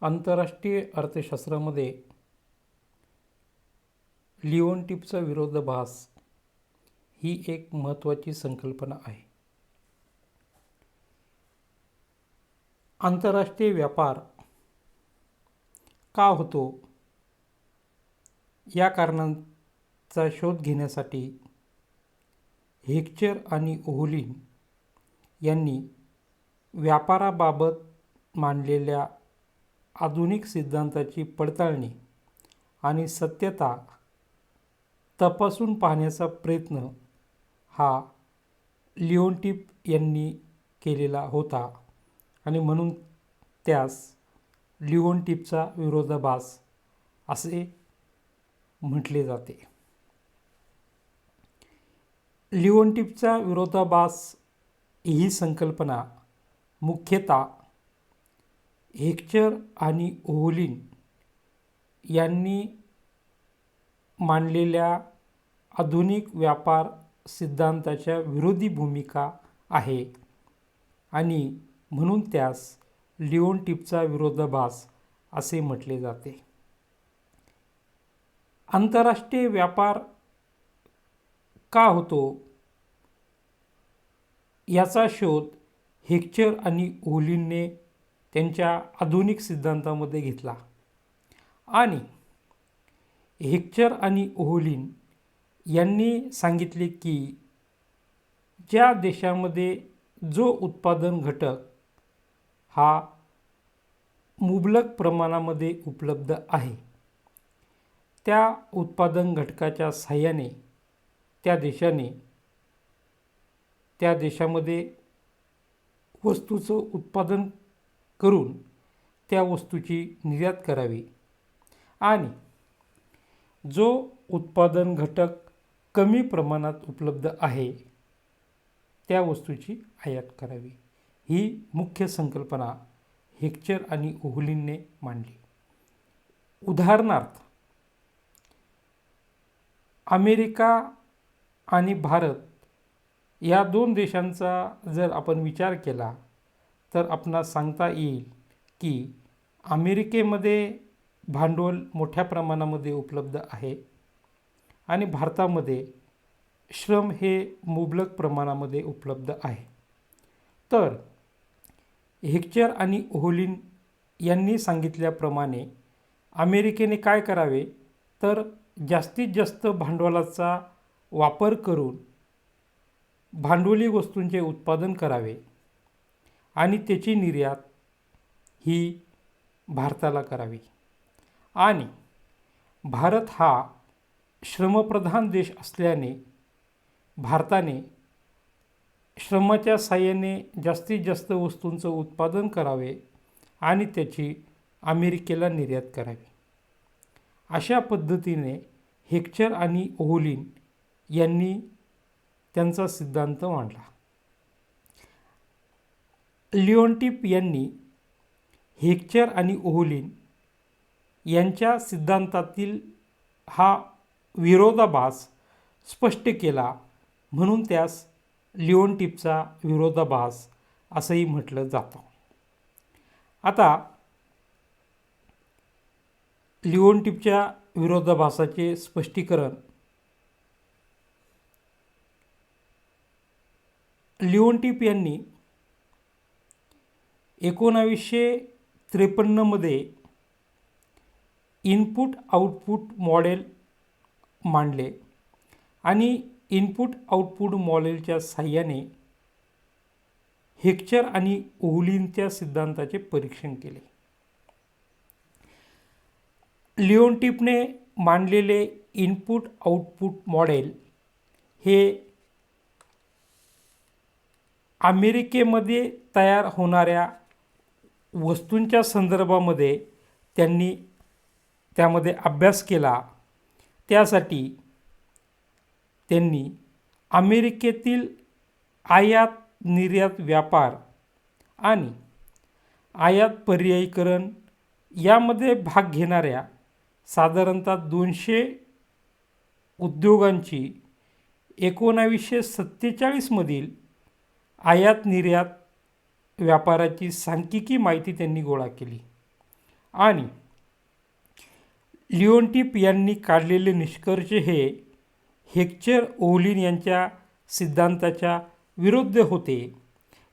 आंतरराष्ट्रीय अर्थशास्त्रामध्ये लिओनटिपचा विरोधाभास ही एक महत्त्वाची संकल्पना आहे. आंतरराष्ट्रीय व्यापार का होतो या कारणांचा शोध घेण्यासाठी हेक्चर आणि ओहोलिन यांनी व्यापाराबाबत मांडलेल्या आधुनिक सिद्धांताची पडताळणी आणि सत्यता तपासून पाहण्याचा प्रयत्न हा लिओनटिप यांनी केलेला होता आणि म्हणून त्यास लिओनटिपचा विरोधाभास असे म्हटले जाते. लिओनटिपचा विरोधाभास ही संकल्पना मुख्यतः हेक्चर आणि ओहोलिन यांनी मांडलेल्या आधुनिक व्यापार सिद्धांताच्या विरोधी भूमिका आहे आणि म्हणून त्यास लिओनटिपचा विरोधाभास असे म्हटले जाते. आंतरराष्ट्रीय व्यापार का होतो याचा शोध हेक्चर आणि ओहोलिनने त्यांच्या आधुनिक सिद्धांतामध्ये घेतला आणि हेक्चर आणि ओहोलिन यांनी सांगितले की ज्या देशामध्ये जो उत्पादन घटक हा मुबलक प्रमाणामध्ये उपलब्ध आहे त्या उत्पादन घटकाच्या साहाय्याने त्या देशामध्ये वस्तूचं उत्पादन करून त्या वस्तूची निर्यात करावी आणि जो उत्पादन घटक कमी प्रमाणात उपलब्ध आहे त्या वस्तूची आयात करावी. ही मुख्य संकल्पना हेक्चर आणि ओहोलिनने मांडली. उदाहरणार्थ अमेरिका आणि भारत या दोन देशांचा जर आपण विचार केला तर आपणास सांगता येईल की अमेरिकेमध्ये भांडवल मोठ्या प्रमाणामध्ये उपलब्ध आहे आणि भारतामध्ये श्रम हे मुबलक प्रमाणामध्ये उपलब्ध आहे. तर हेक्चर आणि ओहोलिन यांनी सांगितल्याप्रमाणे अमेरिकेने काय करावे तर जास्तीत जास्त भांडवलाचा वापर करून भांडवली वस्तूंचे उत्पादन करावे आणि त्याची निर्यात ही भारताला करावी. आणि भारत हा श्रमप्रधान देश असल्याने भारताने श्रमाच्या साहाय्याने जास्तीत जास्त वस्तूंचं उत्पादन करावे आणि त्याची अमेरिकेला निर्यात करावी. अशा पद्धतीने हेक्चर आणि ओहोलिन यांनी त्यांचा सिद्धांत मांडला. लिओनटिप यांनी हेक्चर आणि ओहोलिन यांच्या सिद्धांतातील हा विरोधाभास स्पष्ट केला म्हणून त्यास लिओनटिपचा विरोधाभास असंही म्हटलं जातं. आता लिओनटिपच्या विरोधाभासाचे स्पष्टीकरण लिओनटिप यांनी 1953 मध्ये इनपुट आउटपुट मॉडेल मांडले आणि इनपुट आउटपुट मॉडेलच्या साहाय्याने हेक्चर आणि ओहोलिनच्या सिद्धांताचे परीक्षण केले. लिओनटिपने मांडलेले इनपुट आउटपुट मॉडेल हे अमेरिकेमध्ये तयार होणाऱ्या वस्तूंच्या संदर्भामध्ये त्यांनी त्यामध्ये अभ्यास केला. त्यासाठी त्यांनी अमेरिकेतील आयात निर्यात व्यापार आणि आयात पर्यायीकरण यामध्ये भाग घेणाऱ्या साधारणतः 200 उद्योगांची 1947 मधील आयात निर्यात व्यापाराची सांख्यिकी माहिती त्यांनी गोळा केली आणि लिओनटिप यांनी काढलेले निष्कर्ष हे हेक्चर ओव्हलिन यांच्या सिद्धांताच्या विरुद्ध होते.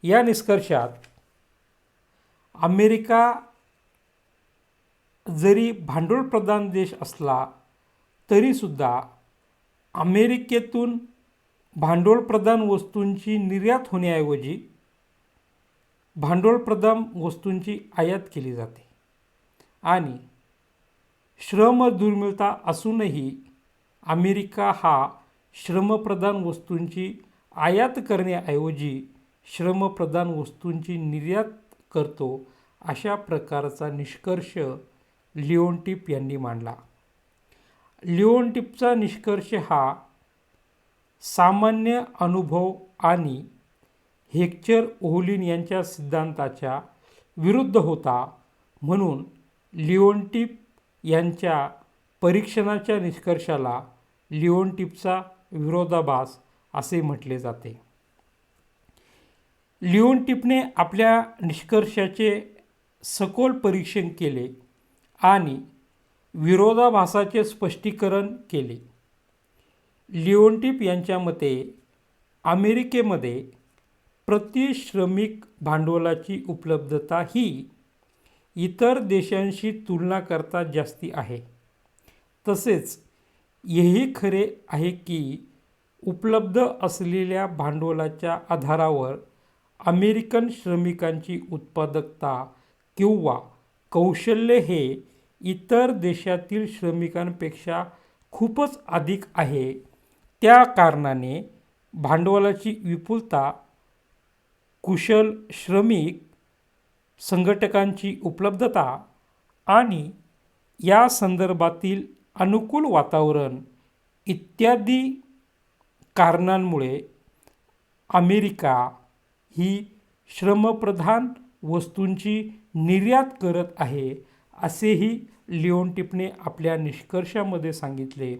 या निष्कर्षात अमेरिका जरी भांडवलप्रधान देश असला तरीसुद्धा अमेरिकेतून भांडवलप्रधान वस्तूंची निर्यात होण्याऐवजी भांडवलप्रधान वस्तूंची आयात केली जाते आणि श्रमदुर्मिळता असूनही अमेरिका हा श्रमप्रधान वस्तूंची आयात करण्याऐवजी श्रमप्रधान वस्तूंची निर्यात करतो, अशा प्रकारचा निष्कर्ष लिओनटिप यांनी मांडला. लिओनटिपचा निष्कर्ष हा सामान्य अनुभव आणि हेक्चर ओव्हलिन यांच्या सिद्धांताच्या विरुद्ध होता. म्हणून लिओनटिप यांच्या परीक्षणाच्या निष्कर्षाला लिओनटिपचा विरोधाभास असे म्हटले जाते. लिओनटिपने आपल्या निष्कर्षाचे सखोल परीक्षण केले आणि विरोधाभासाचे स्पष्टीकरण केले. लिओनटिप यांच्या मते अमेरिकेमध्ये प्रति श्रमिक भांडवलाची उपलब्धता ही इतर देशांशी तुलना करता जास्ती आहे. तसेच हेही खरे आहे की उपलब्ध असलेल्या भांडवलाच्या आधारावर अमेरिकन श्रमिकांची उत्पादकता किंवा कौशल्य हे इतर देशातील श्रमिकांपेक्षा खूपच अधिक आहे. त्या कारणाने भांडवलाची विपुलता, कुशल श्रमिक संघटकांची उपलब्धता आणि या संदर्भातील अनुकूल वातावरण इत्यादी कारणांमुळे अमेरिका ही श्रमप्रधान वस्तूंची निर्यात करत आहे, असेही लिओनटिपने आपल्या निष्कर्षामध्ये सांगितले.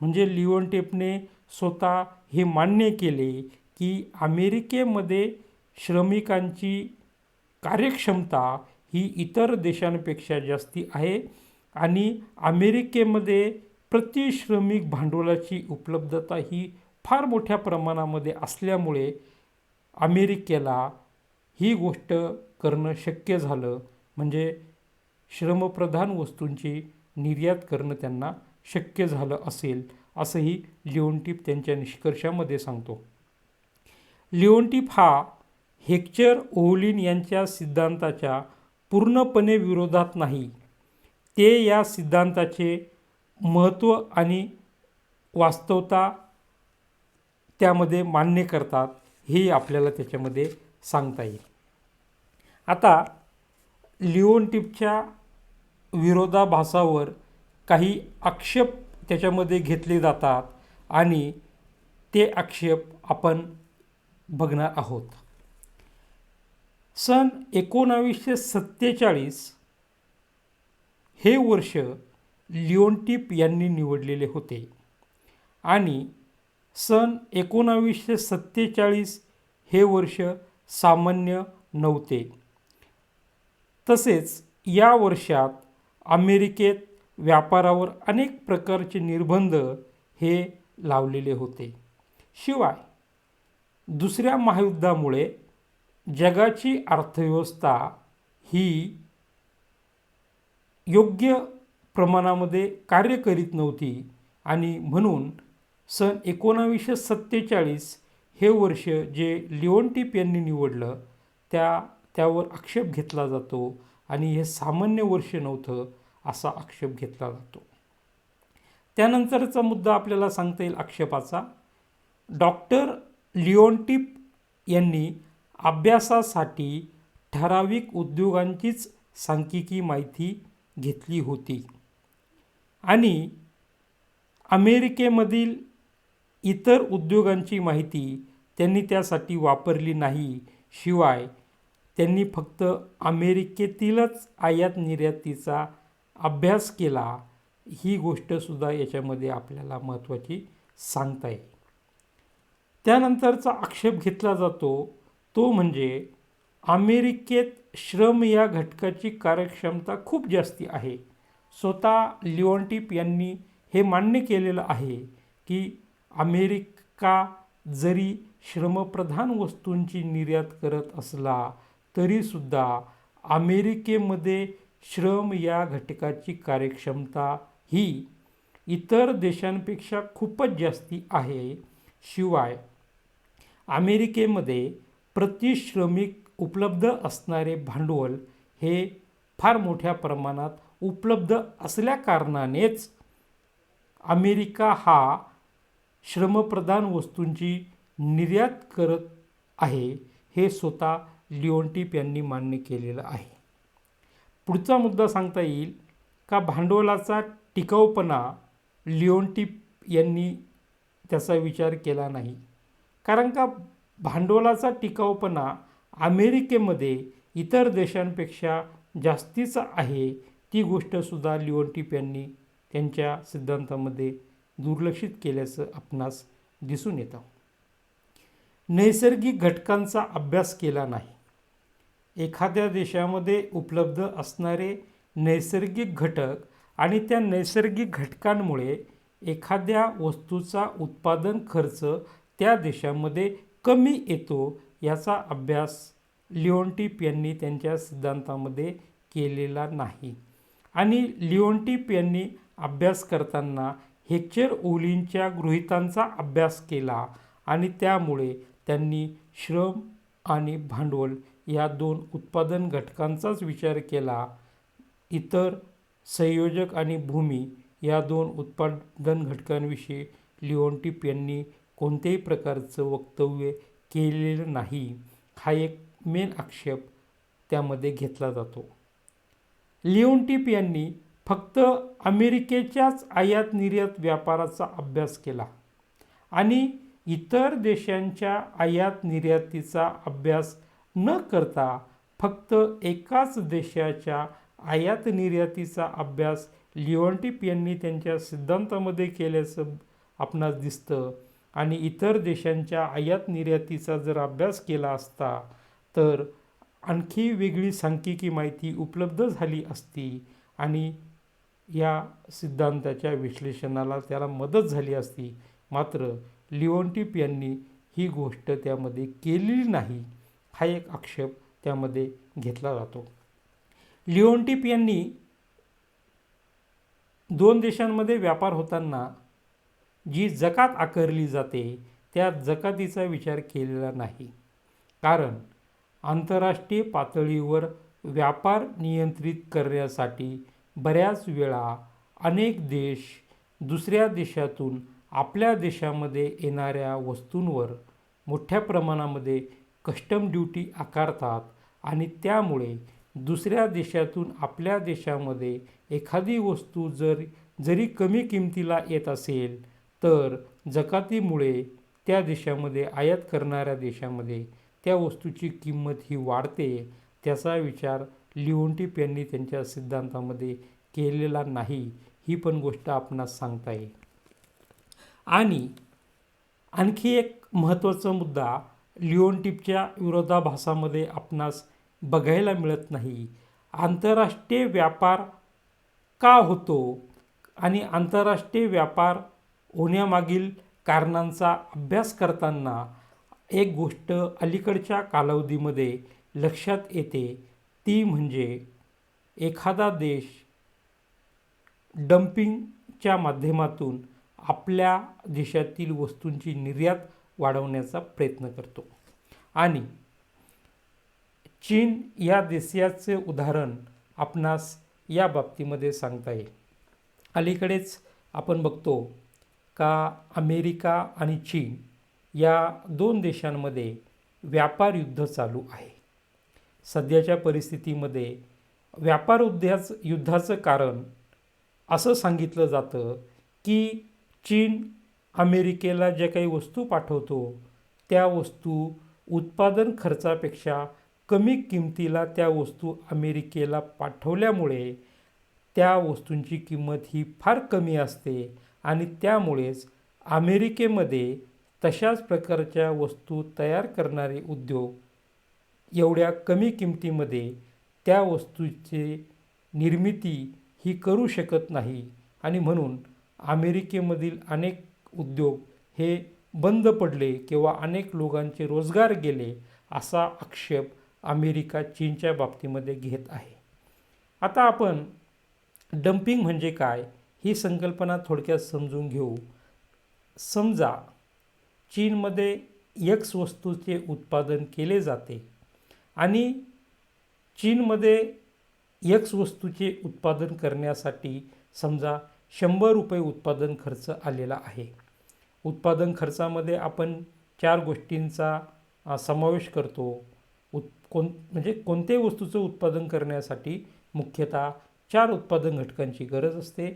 म्हणजे लिओनटिपने स्वतः हे मान्य केले की अमेरिकेमध्ये श्रमिकांची कार्यक्षमता ही इतर देशांपेक्षा जास्ती आहे आणि अमेरिकेमध्ये प्रति श्रमिक भांडवलाची उपलब्धता ही फार मोठ्या प्रमाणामध्ये असल्यामुळे अमेरिकेला ही गोष्ट करणं शक्य झालं. म्हणजे श्रमप्रधान वस्तूंची निर्यात करणं त्यांना शक्य झालं असेल, असंही लिओनटिप त्यांच्या निष्कर्षामध्ये सांगतो. लिओनटिप हा हेक्चर ओव्हलिन यांच्या सिद्धांताच्या पूर्णपणे विरोधात नाही. ते या सिद्धांताचे महत्त्व आणि वास्तवता त्यामध्ये मान्य करतात, हे आपल्याला त्याच्यामध्ये सांगता येईल. आता लिओनटिपच्या विरोधाभासावर काही आक्षेप त्याच्यामध्ये घेतले जातात आणि ते आक्षेप आपण बघणार आहोत. सन 1947 हे वर्ष लिओनटिप यांनी निवडलेले होते आणि सन 1947 हे वर्ष सामान्य नव्हते. तसेच या वर्षात अमेरिकेत व्यापारावर अनेक प्रकारचे निर्बंध हे लावलेले होते. शिवाय दुसऱ्या महायुद्धामुळे जगाची अर्थव्यवस्था ही योग्य प्रमाणामध्ये कार्य करीत नव्हती आणि म्हणून सन 1947 हे वर्ष जे लिओनटिप यांनी निवडलं त्यावर आक्षेप घेतला जातो आणि हे सामान्य वर्ष नव्हतं असा आक्षेप घेतला जातो. त्यानंतरचा मुद्दा आपल्याला सांगता येईल आक्षेपाचा. डॉक्टर लिओनटिप यांनी अभ्यासासाठी ठराविक उद्योगांचीच सांख्यिकी माहिती घेतली होती आणि अमेरिकेमधील इतर उद्योगांची माहिती त्यांनी त्यासाठी वापरली नाही. शिवाय त्यांनी फक्त अमेरिकेतीलच आयात निर्यातीचा अभ्यास केला. ही गोष्टसुद्धा याच्यामध्ये आपल्याला महत्त्वाची सांगता येईल. त्यानंतरचा आक्षेप घेतला जातो तो म्हणजे अमेरिकेत श्रम या घटकाची कार्यक्षमता खूप जास्ती आहे. स्वतः लिओन्टिप यांनी हे मान्य केलेलं आहे की अमेरिका जरी श्रमप्रधान वस्तूंची निर्यात करत असला तरीसुद्धा अमेरिकेमध्ये श्रम या घटकाची कार्यक्षमता ही इतर देशांपेक्षा खूपच जास्ती आहे. शिवाय अमेरिकेमध्ये प्रति श्रमिक उपलब्ध असणारे भांडवल हे फार मोठ्या प्रमाणात उपलब्ध असल्याकारणानेच अमेरिका हा श्रमप्रधान वस्तूंची निर्यात करत आहे, हे स्वतः लिओन्टिप यांनी मान्य केलेलं आहे. पुढचा मुद्दा सांगता येईल का भांडवलाचा टिकाऊपणा लिओन्टिप यांनी त्याचा विचार केला नाही. कारण का भांडवलाचा टिकाऊपणा अमेरिकेमध्ये इतर देशांपेक्षा जास्तीचा आहे, ती गोष्टसुद्धा लिओन्टिप यांनी त्यांच्या सिद्धांतामध्ये दुर्लक्षित केल्याचं आपणास दिसून येतं. नैसर्गिक घटकांचा अभ्यास केला नाही. एखाद्या देशामध्ये उपलब्ध असणारे नैसर्गिक घटक आणि त्या नैसर्गिक घटकांमुळे एखाद्या वस्तूचा उत्पादन खर्च त्या देशामध्ये कमी येतो, याचा अभ्यास लिओन्टिप यांनी त्यांच्या सिद्धांतामध्ये केलेला नाही. आणि लिओन्टिप यांनी अभ्यास करताना हेक्चर ओलींच्या गृहीतांचा अभ्यास केला आणि त्यामुळे त्यांनी श्रम आणि भांडवल या दोन उत्पादन घटकांचाच विचार केला. इतर संयोजक आणि भूमी या दोन उत्पादन घटकांविषयी लिओन्टिप यांनी कोणत्याही प्रकारचं वक्तव्य केलेलं नाही. हा एक मेन आक्षेप त्यामध्ये घेतला जातो. लिओन्टिप यांनी फक्त अमेरिकेच्याच आयात निर्यात व्यापाराचा अभ्यास केला आणि इतर देशांच्या आयात निर्यातीचा अभ्यास न करता फक्त एकाच देशाच्या आयात निर्यातीचा अभ्यास लिओन्टिप यांनी त्यांच्या सिद्धांतामध्ये केल्याचं आपणास दिसतं. आणि इतर देशांच्या आयात निर्यातीचा जर अभ्यास केला असता तर आणखी वेगळी सांख्यिकी माहिती उपलब्ध झाली असती आणि या सिद्धांताच्या विश्लेषणाला त्याला मदत झाली असती. मात्र लिओन्टिप यांनी ही गोष्ट त्यामध्ये केलेली नाही, हा एक आक्षेप त्यामध्ये घेतला जातो. लिओन्टिप यांनी दोन देशांमध्ये व्यापार होताना जी जकात आकारली जाते त्या जकातीचा विचार केलेला नाही. कारण आंतरराष्ट्रीय पातळीवर व्यापार नियंत्रित करण्यासाठी बऱ्याच वेळा अनेक देश दुसऱ्या देशातून आपल्या देशामध्ये येणाऱ्या वस्तूंवर मोठ्या प्रमाणामध्ये कस्टम ड्युटी आकारतात आणि त्यामुळे दुसऱ्या देशातून आपल्या देशामध्ये एखादी वस्तू जरी कमी किमतीला येत असेल तर जकातीमुळे त्या देशामध्ये आयात करणाऱ्या देशामध्ये त्या वस्तूची किंमत ही वाढते. त्याचा विचार लिओन्टिप यांनी त्यांच्या सिद्धांतामध्ये केलेला नाही, ही पण गोष्ट आपणास सांगता येईल. आणि आणखी एक महत्त्वाचा मुद्दा लिओन्टिपच्या विरोधाभासामध्ये आपणास बघायला मिळत नाही. आंतरराष्ट्रीय व्यापार का होतो आणि आंतरराष्ट्रीय व्यापार होण्यामागील कारणांचा अभ्यास करताना एक गोष्ट अलीकडच्या कालावधीमध्ये लक्षात येते, ती म्हणजे एखादा देश डम्पिंगच्या माध्यमातून आपल्या देशातील वस्तूंची निर्यात वाढवण्याचा प्रयत्न करतो. आणि चीन या देशाचे उदाहरण आपणास या बाबतीमध्ये सांगता येईल. अलीकडेच आपण बघतो का अमेरिका आणि चीन या दोन देशांमध्ये व्यापार युद्ध चालू आहे. सध्याच्या परिस्थितीमध्ये व्यापार युद्धाचं कारण असं सांगितलं जातं की चीन अमेरिकेला ज्या काही वस्तू पाठवतो त्या वस्तू उत्पादन खर्चापेक्षा कमी किमतीला त्या वस्तू अमेरिकेला पाठवल्यामुळे त्या वस्तूंची किंमत ही फार कमी असते आणि त्यामुळेच अमेरिकेमध्ये तशाच प्रकारच्या वस्तू तयार करणारे उद्योग एवढ्या कमी किमतीमध्ये त्या वस्तूची निर्मिती ही करू शकत नाही आणि म्हणून अमेरिकेमधील अनेक उद्योग हे बंद पडले किंवा अनेक लोकांचे रोजगार गेले असा आक्षेप अमेरिका चीनच्या बाबतीमध्ये घेत आहे. आता आपण डम्पिंग म्हणजे काय ही संकल्पना थोडक्यात समजून घेऊ. समजा चीनमध्ये एक्स वस्तूचे उत्पादन केले जाते आणि चीनमध्ये एक्स वस्तूचे उत्पादन करण्यासाठी समजा 100 रुपये उत्पादन खर्च आलेला आहे. उत्पादन खर्चामध्ये आपण 4 गोष्टींचा समावेश करतो. म्हणजे कोणत्याही वस्तूचं उत्पादन करण्यासाठी मुख्यतः 4 उत्पादन घटकांची गरज असते: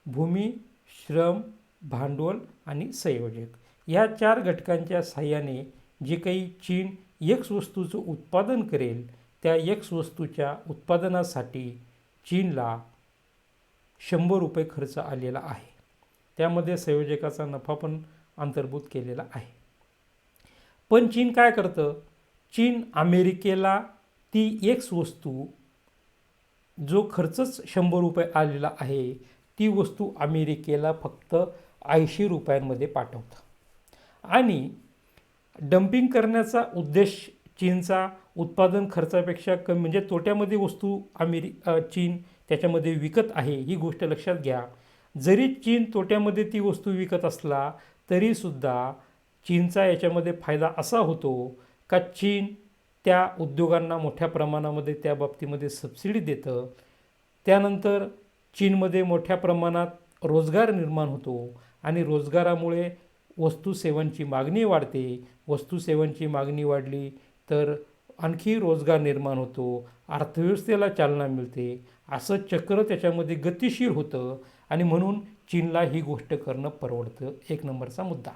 भूमी, श्रम, भांडवल आणि संयोजक. या 4 घटकांच्या साहाय्याने जे काही चीन एक्स वस्तूचं उत्पादन करेल त्या एक्स वस्तूच्या उत्पादनासाठी चीनला 100 रुपये खर्च आलेला आहे. त्यामध्ये संयोजकाचा नफा पण अंतर्भूत केलेला आहे. पण चीन काय करतं? चीन अमेरिकेला ती एक्स वस्तू जो खर्चच 100 रुपये आलेला आहे ती वस्तू अमेरिकेला फक्त 80 रुपयांमध्ये पाठवतं आणि डम्पिंग करण्याचा उद्देश चीनचा उत्पादन खर्चापेक्षा कमी म्हणजे तोट्यामध्ये वस्तू चीन त्याच्यामध्ये विकत आहे ही गोष्ट लक्षात घ्या. जरी चीन तोट्यामध्ये ती वस्तू विकत असला तरीसुद्धा चीनचा याच्यामध्ये फायदा असा होतो का चीन त्या उद्योगांना मोठ्या प्रमाणामध्ये त्या बाबतीमध्ये सबसिडी देतं. त्यानंतर चीनमध्ये मोठ्या प्रमाणात रोजगार निर्माण होतो आणि रोजगारामुळे वस्तू सेवांची मागणी वाढते. वस्तू सेवांची मागणी वाढली तर आणखी रोजगार निर्माण होतो, अर्थव्यवस्थेला चालना मिळते. असं चक्र त्याच्यामध्ये गतिशील होतं आणि म्हणून चीनला ही गोष्ट करणं परवडतं. 1 नंबरचा मुद्दा.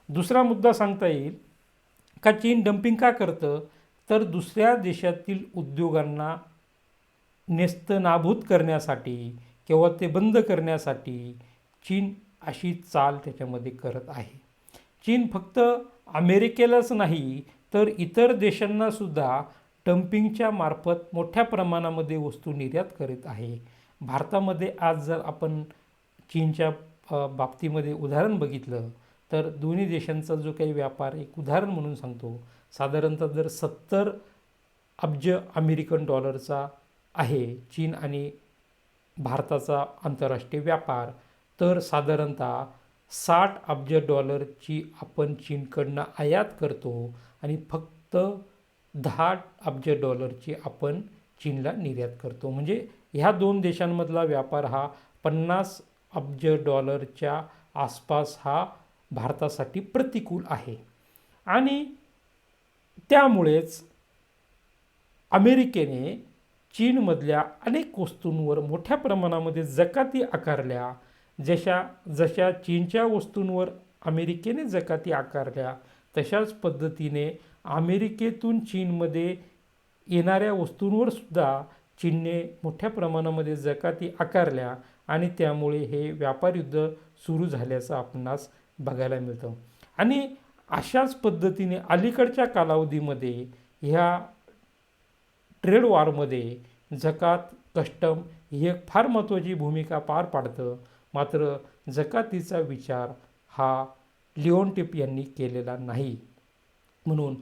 दुसरा मुद्दा सांगता येईल का चीन डम्पिंग का करतं तर दुसऱ्या देशातील उद्योगांना नेस्तनाबूत करण्यासाठी किंवा ते बंद करण्यासाठी चीन अशी चाल त्याच्यामध्ये करत आहे. चीन फक्त अमेरिकेलाच नाही तर इतर देशांनासुद्धा डम्पिंगच्या मार्फत मोठ्या प्रमाणामध्ये वस्तू निर्यात करीत आहे. भारतामध्ये आज जर आपण चीनच्या बाबतीमध्ये उदाहरण बघितलं तर दोन्ही देशांचा जो काही व्यापार एक उदाहरण म्हणून सांगतो, साधारणतः जर 70 अब्ज अमेरिकन डॉलरचा आहे चीन आणि भारताचा आंतरराष्ट्रीय व्यापार, तर साधारणतः 60 अब्ज डॉलरची आपण चीनकडनं आयात करतो आणि फक्त 10 अब्ज डॉलरची आपण चीनला निर्यात करतो. म्हणजे ह्या 2 देशांमधला व्यापार हा 50 अब्ज डॉलरच्या आसपास हा भारतासाठी प्रतिकूल आहे आणि त्यामुळेच अमेरिकेने चीनमधल्या अनेक वस्तूंवर मोठ्या प्रमाणामध्ये जकाती आकारल्या. जशा चीनच्या वस्तूंवर अमेरिकेने जकाती आकारल्या तशाच पद्धतीने अमेरिकेतून चीनमध्ये येणाऱ्या वस्तूंवर सुद्धा चीनने मोठ्या प्रमाणामध्ये जकाती आकारल्या आणि त्यामुळे हे व्यापार युद्ध सुरू झाल्याचं आपणास बघायला मिळतं. आणि अशाच पद्धतीने अलीकडच्या कालावधीमध्ये ह्या ट्रेड वॉरमध्ये जकात, कस्टम ही एक फार महत्त्वाची भूमिका पार पाडतं. मात्र जकातीचा विचार हा लिओनटिप यांनी केलेला नाही. म्हणून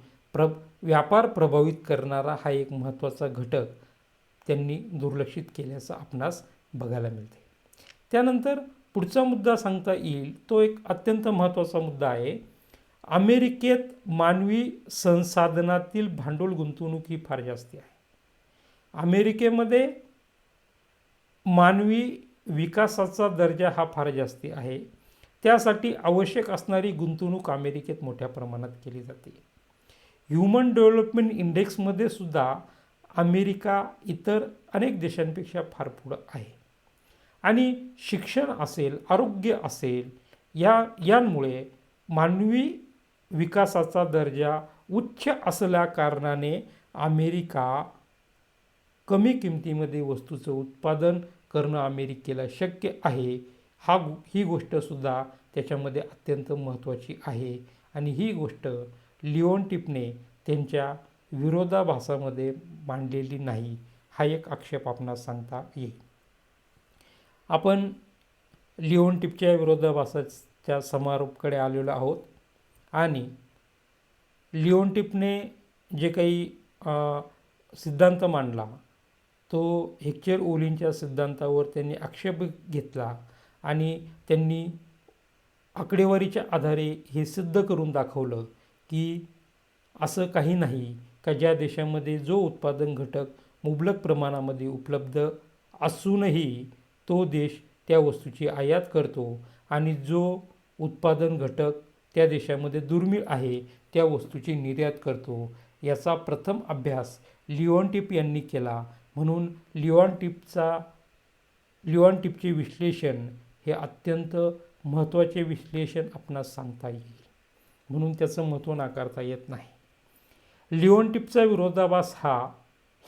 व्यापार प्रभावित करणारा हा एक महत्त्वाचा घटक त्यांनी दुर्लक्षित केल्याचं आपणास बघायला मिळते. त्यानंतर पुढचा मुद्दा सांगता येईल तो एक अत्यंत महत्त्वाचा मुद्दा आहे. अमेरिकेत मानवी संसाधनातील भांडवल गुंतवणूक ही फार जास्त आहे. अमेरिकेमध्ये मानवी विकासाचा दर्जा हा फार जास्ती आहे. त्यासाठी आवश्यक असणारी गुंतवणूक अमेरिकेत मोठ्या प्रमाणात केली जाते. ह्युमन डेव्हलपमेंट इंडेक्समध्ये सुद्धा अमेरिका इतर अनेक देशांपेक्षा फार पुढं आहे. आणि शिक्षण असेल, आरोग्य असेल यांमुळे मानवी विकासाचा दर्जा उच्च असल्या कारणाने अमेरिका कमी किमतीमध्ये वस्तूचं उत्पादन करणं अमेरिकेला शक्य आहे. ही गोष्टसुद्धा त्याच्यामध्ये अत्यंत महत्त्वाची आहे आणि ही गोष्ट लिओनटिपने त्यांच्या विरोधाभासामध्ये मांडलेली नाही, हा एक आक्षेप आपणास सांगता येईल. आपण लिओनटिपच्या विरोधाभासाच्या समारोपकडे आलेलो आहोत आणि लिओनटिपने जे काही सिद्धांत मांडला तो हेक्चर ओलींच्या सिद्धांतावर त्यांनी आक्षेप घेतला आणि त्यांनी आकडेवारीच्या आधारे हे सिद्ध करून दाखवलं की असं काही नाही का ज्या देशामध्ये जो उत्पादन घटक मुबलक प्रमाणामध्ये उपलब्ध असूनही तो देश त्या वस्तूची आयात करतो आणि जो उत्पादन घटक त्या देशामध्ये दुर्मिळ आहे त्या वस्तूची निर्यात करतो. याचा प्रथम अभ्यास लिओनटिप यांनी केला. म्हणून लिओनटिपचे विश्लेषण हे अत्यंत महत्त्वाचे विश्लेषण आपणास सांगता येईल, म्हणून त्याचं महत्त्व नाकारता येत नाही. लिओनटिपचा विरोधाभास हा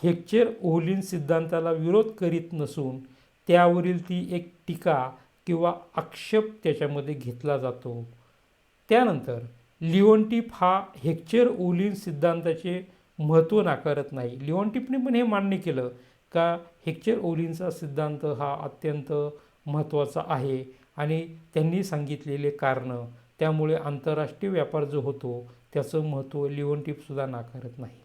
हेक्चर ओलीन सिद्धांताला विरोध करीत नसून त्यावरील ती एक टीका किंवा आक्षेप त्याच्यामध्ये घेतला जातो. त्यानंतर लिओनटिप हा हेक्चर ओलीन सिद्धांताचे महत्त्व नाकारत नाही. लिओनटिपने पण हे मान्य केलं का हेक्चर ओलींचा सिद्धांत हा अत्यंत महत्त्वाचा आहे आणि त्यांनी सांगितलेले कारणं त्यामुळे आंतरराष्ट्रीय व्यापार जो होतो त्याचं महत्त्व लिओनटिपसुद्धा नाकारत नाही.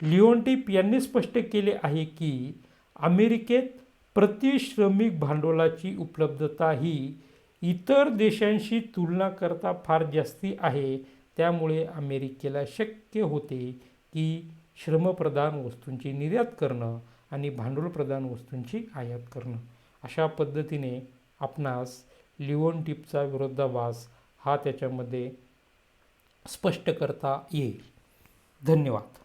लिओनटिप यांनी स्पष्ट केले आहे की अमेरिकेत प्रति श्रमिक भांडवलाची उपलब्धता ही इतर देशांशी तुलना करता फार जास्ती आहे. त्यामुळे अमेरिकेला शक्य होते की श्रमप्रधान वस्तूंची निर्यात करणं आणि भांडवलप्रधान वस्तूंची आयात करणं. अशा पद्धतीने आपणास लिओनटिपचा विरोधाभास हा त्याच्यामध्ये स्पष्ट करता येईल. धन्यवाद.